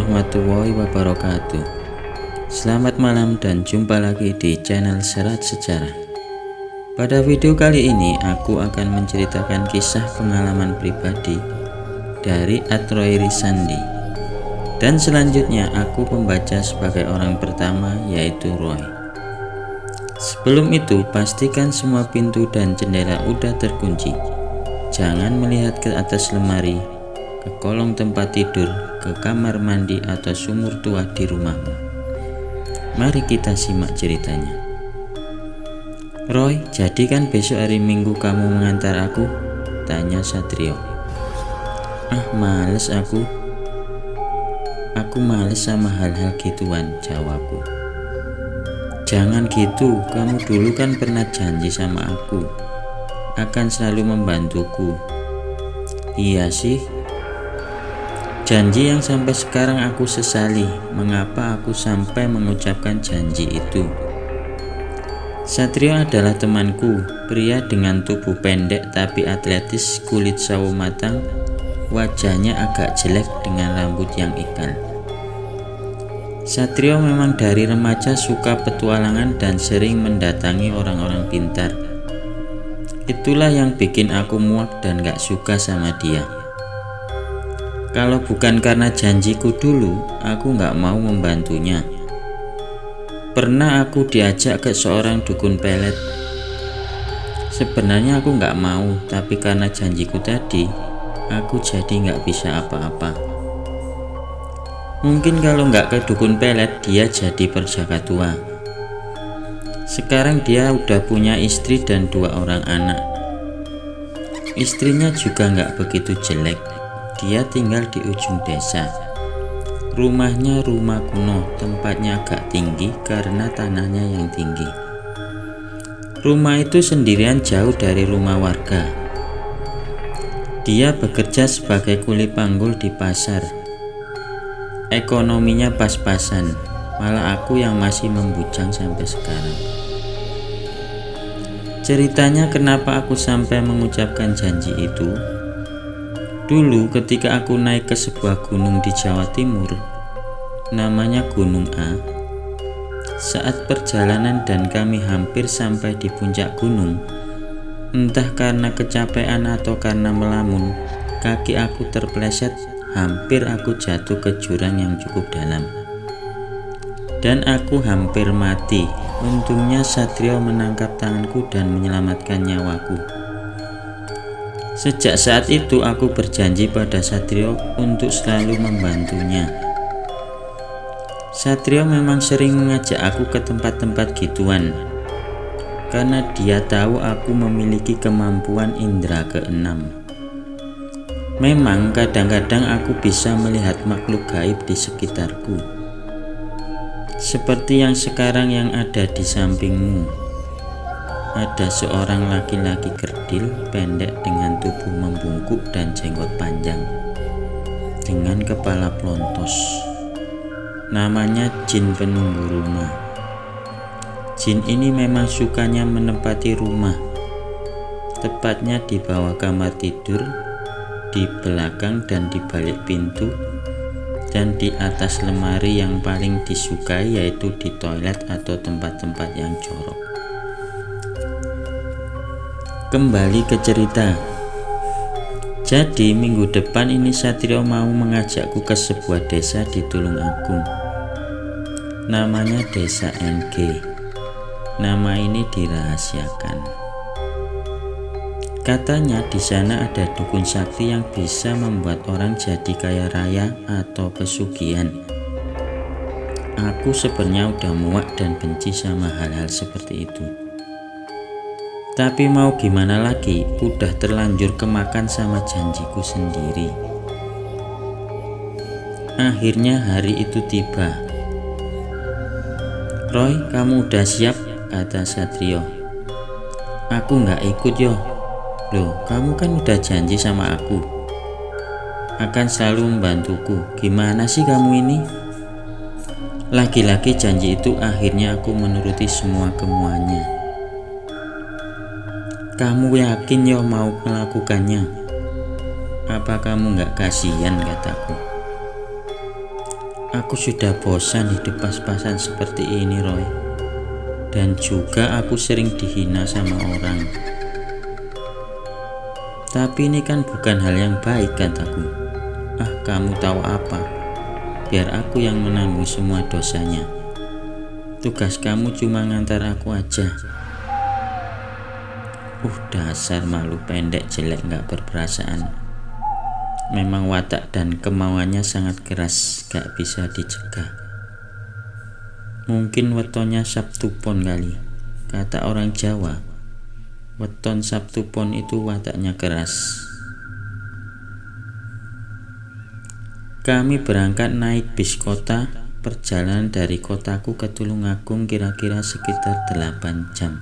warahmatullahi wabarakatuh. Selamat malam dan jumpa lagi di channel Serat Sejarah. Pada video kali ini aku akan menceritakan kisah pengalaman pribadi dari Roy Risandi. Dan selanjutnya aku pembaca sebagai orang pertama, yaitu Roy. Sebelum itu pastikan semua pintu dan jendela udah terkunci. Jangan melihat ke atas lemari, ke kolong tempat tidur, ke kamar mandi atau sumur tua di rumahmu. Mari kita simak ceritanya. Roy, jadi kan besok hari Minggu kamu mengantar aku? Tanya Satrio. Males aku. Aku males sama hal-hal gituan, jawabku. Jangan gitu, kamu dulu kan pernah janji sama aku akan selalu membantuku. Iya sih, janji yang sampai sekarang aku sesali. Mengapa aku sampai mengucapkan janji itu? Satrio adalah temanku, pria dengan tubuh pendek tapi atletis, kulit sawo matang, wajahnya agak jelek dengan rambut yang ikal. Satrio memang dari remaja suka petualangan dan sering mendatangi orang-orang pintar. Itulah yang bikin aku muak dan gak suka sama dia. Kalau bukan karena janjiku dulu, aku gak mau membantunya. Pernah aku diajak ke seorang dukun pelet. Sebenarnya aku gak mau, tapi karena janjiku tadi, aku jadi gak bisa apa-apa. Mungkin kalau gak ke dukun pelet, dia jadi perjaka tua. Sekarang dia udah punya istri dan 2 orang anak. Istrinya juga gak begitu jelek. Dia tinggal di ujung desa. Rumahnya rumah kuno, tempatnya agak tinggi karena tanahnya yang tinggi. Rumah itu sendirian jauh dari rumah warga. Dia bekerja sebagai kuli panggul di pasar. Ekonominya pas-pasan, malah aku yang masih membujang sampai sekarang. Ceritanya kenapa aku sampai mengucapkan janji itu. Dulu ketika aku naik ke sebuah gunung di Jawa Timur, namanya Gunung A. Saat perjalanan dan kami hampir sampai di puncak gunung, entah karena kecapean atau karena melamun, kaki aku terpleset, hampir aku jatuh ke jurang yang cukup dalam. Dan aku hampir mati. Untungnya Satrio menangkap tanganku dan menyelamatkan nyawaku. Sejak saat itu aku berjanji pada Satrio untuk selalu membantunya. Satrio memang sering mengajak aku ke tempat-tempat gituan, karena dia tahu aku memiliki kemampuan indera keenam. Memang kadang-kadang aku bisa melihat makhluk gaib di sekitarku. Seperti yang sekarang yang ada di sampingmu. Ada seorang laki-laki kerdil, pendek dengan tubuh membungkuk dan jenggot panjang, dengan kepala plontos. Namanya Jin penunggu rumah. Jin ini memang sukanya menempati rumah, tepatnya di bawah kamar tidur, di belakang dan di balik pintu, dan di atas lemari yang paling disukai, yaitu di toilet atau tempat-tempat yang jorok. Kembali ke cerita. Jadi minggu depan ini Satrio mau mengajakku ke sebuah desa di Tulungagung. Namanya Desa NG. Nama ini dirahasiakan. Katanya di sana ada dukun sakti yang bisa membuat orang jadi kaya raya atau pesugihan. Aku sebenarnya udah muak dan benci sama hal-hal seperti itu. Tapi mau gimana lagi, udah terlanjur kemakan sama janjiku sendiri. Akhirnya hari itu tiba. Roy, kamu udah siap? Kata Satrio. Aku nggak ikut yo. Loh, kamu kan udah janji sama aku akan selalu membantuku. Gimana sih kamu ini? Lagi-lagi janji itu, akhirnya aku menuruti semua kemauannya. Kamu yakin yo mau melakukannya? Apa kamu nggak kasihan, kataku. Aku sudah bosan hidup pas-pasan seperti ini, Roy. Dan juga aku sering dihina sama orang. Tapi ini kan bukan hal yang baik, kataku. Ah, kamu tahu apa? Biar aku yang menanggung semua dosanya. Tugas kamu cuma ngantar aku aja. Dasar malu pendek jelek gak berperasaan. Memang watak dan kemauannya sangat keras, gak bisa dicegah. Mungkin wetonnya Sabtu Pon kali. Kata orang Jawa, weton Sabtu Pon itu wataknya keras. Kami berangkat naik bis kota. Perjalanan dari kotaku ke Tulungagung kira-kira sekitar 8 jam.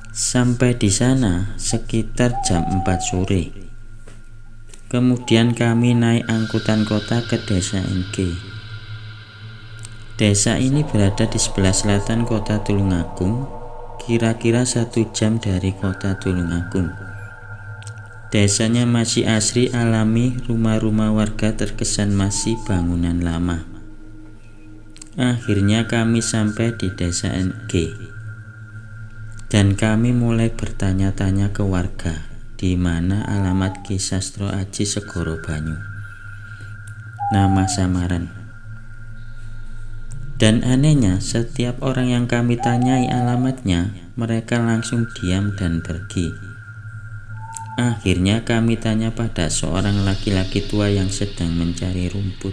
Sampai di sana sekitar jam 4 sore. Kemudian kami naik angkutan kota ke desa NG. Desa ini berada di sebelah selatan kota Tulungagung, kira-kira 1 jam dari kota Tulungagung. Desanya masih asri alami, rumah-rumah warga terkesan masih bangunan lama. Akhirnya kami sampai di desa NG. Dan kami mulai bertanya-tanya ke warga di mana alamat Ki Sastro Aji Segoro Banyu, nama samaran. Dan anehnya, setiap orang yang kami tanyai alamatnya, mereka langsung diam dan pergi. Akhirnya kami tanya pada seorang laki-laki tua yang sedang mencari rumput.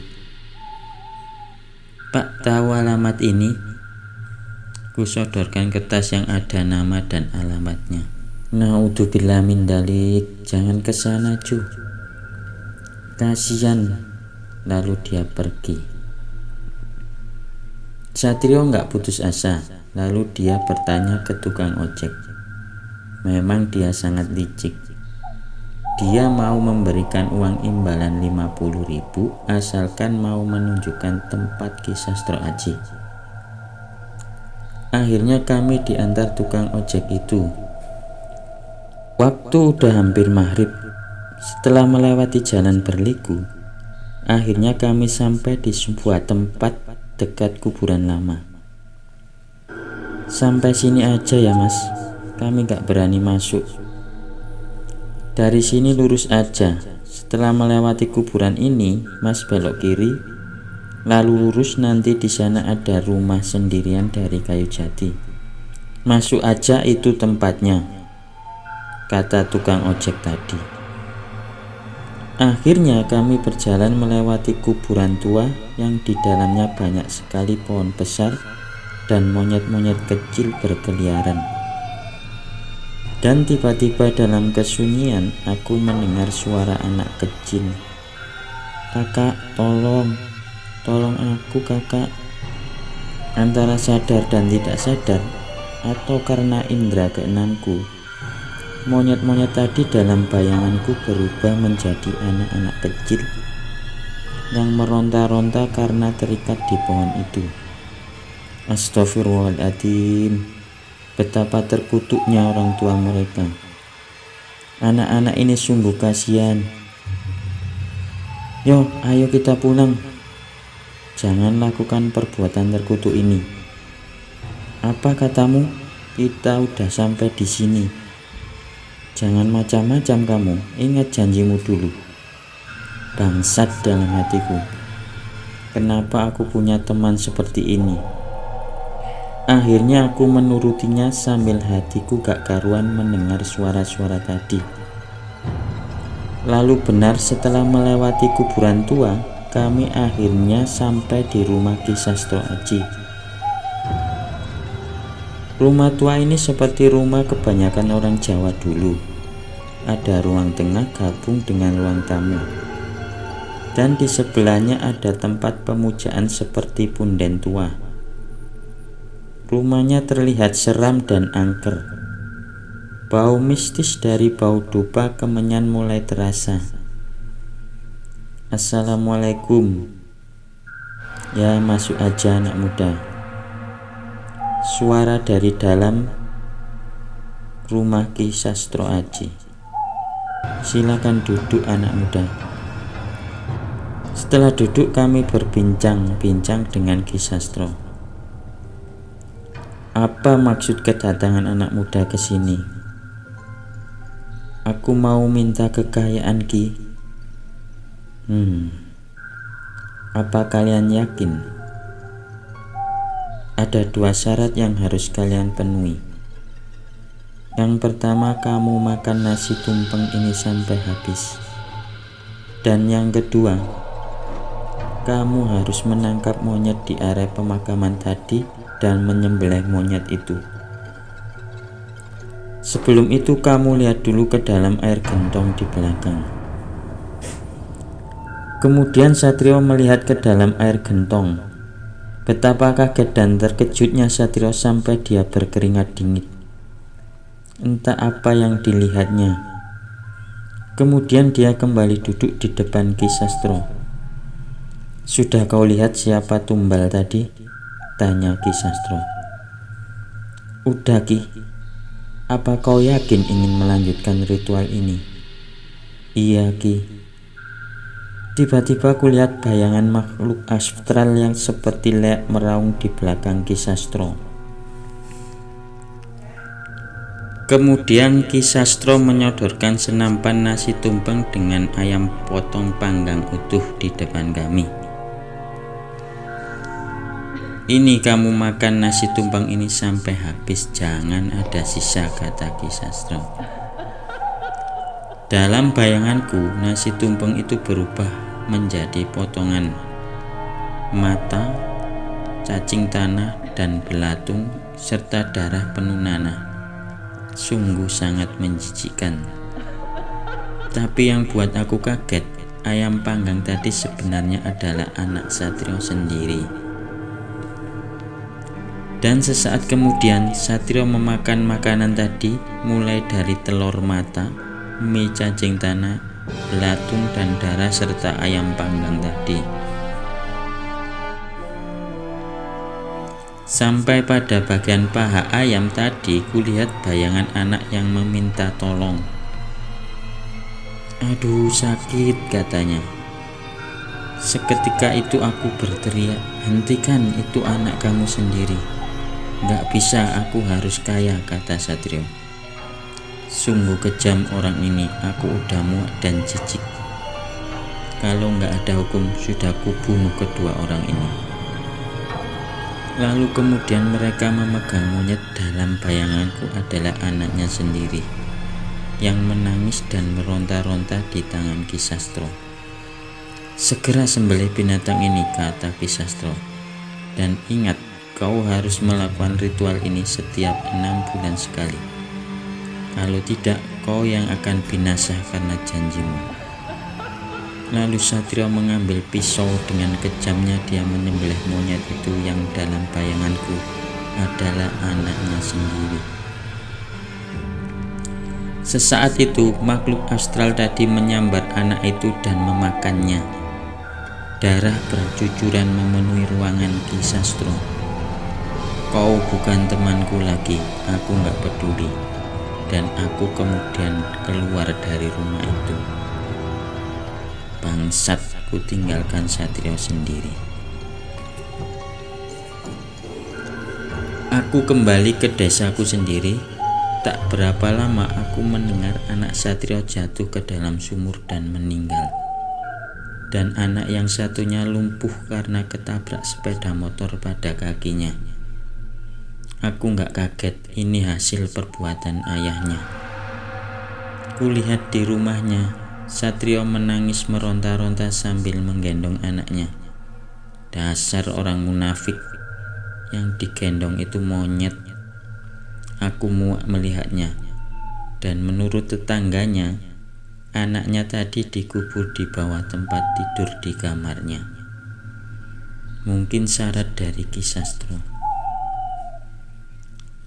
Pak, tahu alamat ini? Kusodorkan kertas yang ada nama dan alamatnya. Naudzubillah min dalik, jangan kesana cu, kasihan. Lalu dia pergi. Satrio nggak putus asa. Lalu dia bertanya ke tukang ojek. Memang dia sangat licik. Dia mau memberikan uang imbalan 50.000 asalkan mau menunjukkan tempat Ki Sastro Aji. Akhirnya kami diantar tukang ojek itu. Waktu udah hampir maghrib. Setelah melewati jalan berliku, akhirnya kami sampai di sebuah tempat dekat kuburan lama. Sampai sini aja ya mas, kami gak berani masuk. Dari sini lurus aja. Setelah melewati kuburan ini, mas belok kiri, lalu lurus, nanti di sana ada rumah sendirian dari kayu jati. Masuk aja, itu tempatnya, kata tukang ojek tadi. Akhirnya kami berjalan melewati kuburan tua yang di dalamnya banyak sekali pohon besar dan monyet-monyet kecil berkeliaran. Dan tiba-tiba dalam kesunyian aku mendengar suara anak kecil. Kakak, tolong aku kakak. Antara sadar dan tidak sadar, atau karena indera keenamku, monyet-monyet tadi dalam bayanganku berubah menjadi anak-anak kecil yang meronta-ronta karena terikat di pohon itu. Astagfirullahaladzim, betapa terkutuknya orang tua mereka. Anak-anak ini sungguh kasihan. Yo, ayo kita pulang. Jangan lakukan perbuatan terkutuk ini. Apa katamu? Kita udah sampai di sini. Jangan macam-macam kamu, ingat janjimu dulu. Bangsat dalam hatiku. Kenapa aku punya teman seperti ini? Akhirnya aku menurutinya sambil hatiku gak karuan mendengar suara-suara tadi. Lalu benar setelah melewati kuburan tua, kami akhirnya sampai di rumah Ki Sastro Aji. Rumah tua ini seperti rumah kebanyakan orang Jawa dulu. Ada ruang tengah gabung dengan ruang tamu. Dan di sebelahnya ada tempat pemujaan seperti punden tua. Rumahnya terlihat seram dan angker. Bau mistis dari bau dupa kemenyan mulai terasa. Assalamualaikum. Ya, masuk aja anak muda. Suara dari dalam rumah Ki Sastro Aji. Silakan duduk anak muda. Setelah duduk kami berbincang-bincang dengan Ki Sastro. Apa maksud kedatangan anak muda ke sini? Aku mau minta kekayaan Ki. Apa kalian yakin? Ada 2 syarat yang harus kalian penuhi. Yang pertama, kamu makan nasi tumpeng ini sampai habis. Dan yang kedua, kamu harus menangkap monyet di area pemakaman tadi dan menyembelih monyet itu. Sebelum itu kamu lihat dulu ke dalam air gentong di belakang. Kemudian Satrio melihat ke dalam air gentong. Betapa kaget dan terkejutnya Satrio sampai dia berkeringat dingin. Entah apa yang dilihatnya. Kemudian dia kembali duduk di depan Ki Sastro. Sudah kau lihat siapa tumbal tadi? Tanya Ki Sastro. Udah Ki. Apa kau yakin ingin melanjutkan ritual ini? Iya Ki. Tiba-tiba kulihat bayangan makhluk astral yang seperti leak meraung di belakang Ki Sastro. Kemudian Ki Sastro menyodorkan senampan nasi tumpeng dengan ayam potong panggang utuh di depan kami. Ini kamu makan nasi tumpeng ini sampai habis, jangan ada sisa, kata Ki Sastro. Dalam bayanganku, nasi tumpeng itu berubah menjadi potongan mata, cacing tanah, dan belatung, serta darah penuh nanah. Sungguh sangat menjijikkan. Tapi yang buat aku kaget, ayam panggang tadi sebenarnya adalah anak Satrio sendiri. Dan sesaat kemudian Satrio memakan makanan tadi, mulai dari telur mata, mie cacing tanah, belatung dan darah serta ayam panggang tadi. Sampai pada bagian paha ayam tadi, kulihat bayangan anak yang meminta tolong. Aduh sakit, katanya. Seketika itu aku berteriak, hentikan, itu anak kamu sendiri. Gak bisa, aku harus kaya, kata Satrio. Sungguh kejam orang ini, aku udah muak dan jijik. Kalau gak ada hukum, sudah kubunuh kedua orang ini. Lalu kemudian mereka memegang monyet. Dalam bayanganku adalah anaknya sendiri yang menangis dan meronta-ronta di tangan Ki Sastro. Segera sembelih binatang ini, kata Ki Sastro. Dan ingat, kau harus melakukan ritual ini setiap 6 bulan sekali. Kalau tidak, kau yang akan binasa karena janjimu. Lalu Satrio mengambil pisau, dengan kejamnya dia menyembelih monyet itu yang dalam bayanganku adalah anaknya sendiri. Sesaat itu makhluk astral tadi menyambar anak itu dan memakannya. Darah bercucuran memenuhi ruangan Ki Sastro. Kau bukan temanku lagi, aku gak peduli. Dan aku kemudian keluar dari rumah itu. Bangsat, ku tinggalkan Satrio sendiri. Aku kembali ke desaku sendiri. Tak berapa lama aku mendengar anak Satrio jatuh ke dalam sumur dan meninggal. Dan anak yang satunya lumpuh karena ketabrak sepeda motor pada kakinya. Aku gak kaget, ini hasil perbuatan ayahnya. Kulihat di rumahnya, Satrio menangis meronta-ronta sambil menggendong anaknya. Dasar orang munafik, yang digendong itu monyet. Aku muak melihatnya. Dan menurut tetangganya, anaknya tadi dikubur di bawah tempat tidur di kamarnya. Mungkin syarat dari Ki Sastro.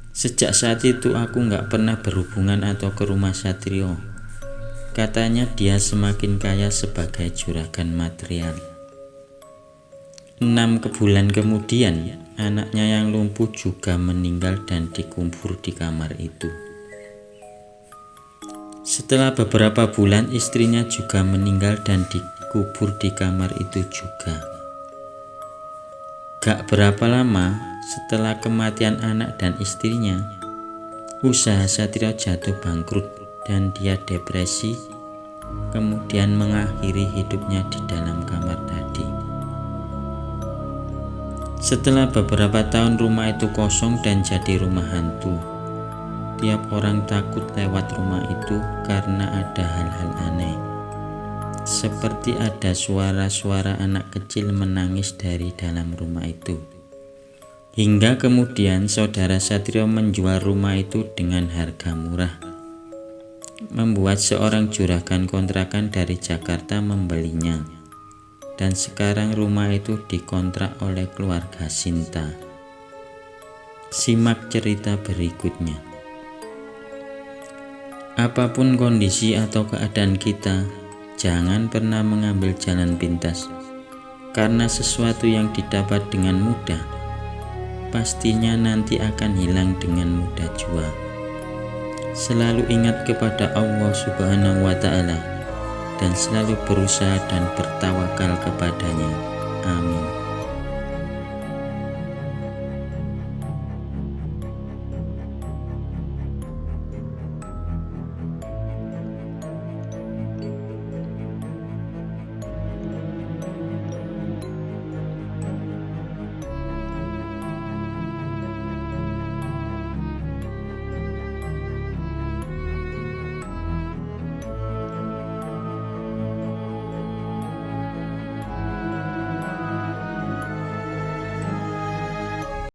Sejak saat itu aku gak pernah berhubungan atau ke rumah Satrio. Katanya dia semakin kaya sebagai juragan material. 6 bulan kemudian, anaknya yang lumpuh juga meninggal dan dikubur di kamar itu. Setelah beberapa bulan, istrinya juga meninggal dan kubur di kamar itu juga. Gak berapa lama setelah kematian anak dan istrinya, usaha Satrio jatuh bangkrut dan dia depresi, kemudian mengakhiri hidupnya di dalam kamar tadi. Setelah beberapa tahun rumah itu kosong dan jadi rumah hantu. Tiap orang takut lewat rumah itu karena ada hal-hal aneh. Seperti ada suara-suara anak kecil menangis dari dalam rumah itu. Hingga kemudian saudara Satrio menjual rumah itu dengan harga murah. Membuat seorang juragan kontrakan dari Jakarta membelinya. Dan sekarang rumah itu dikontrak oleh keluarga Sinta. Simak cerita berikutnya. Apapun kondisi atau keadaan kita, jangan pernah mengambil jalan pintas, karena sesuatu yang didapat dengan mudah, pastinya nanti akan hilang dengan mudah jua. Selalu ingat kepada Allah Subhanahu wa Ta'ala, dan selalu berusaha dan bertawakal kepadanya. Amin.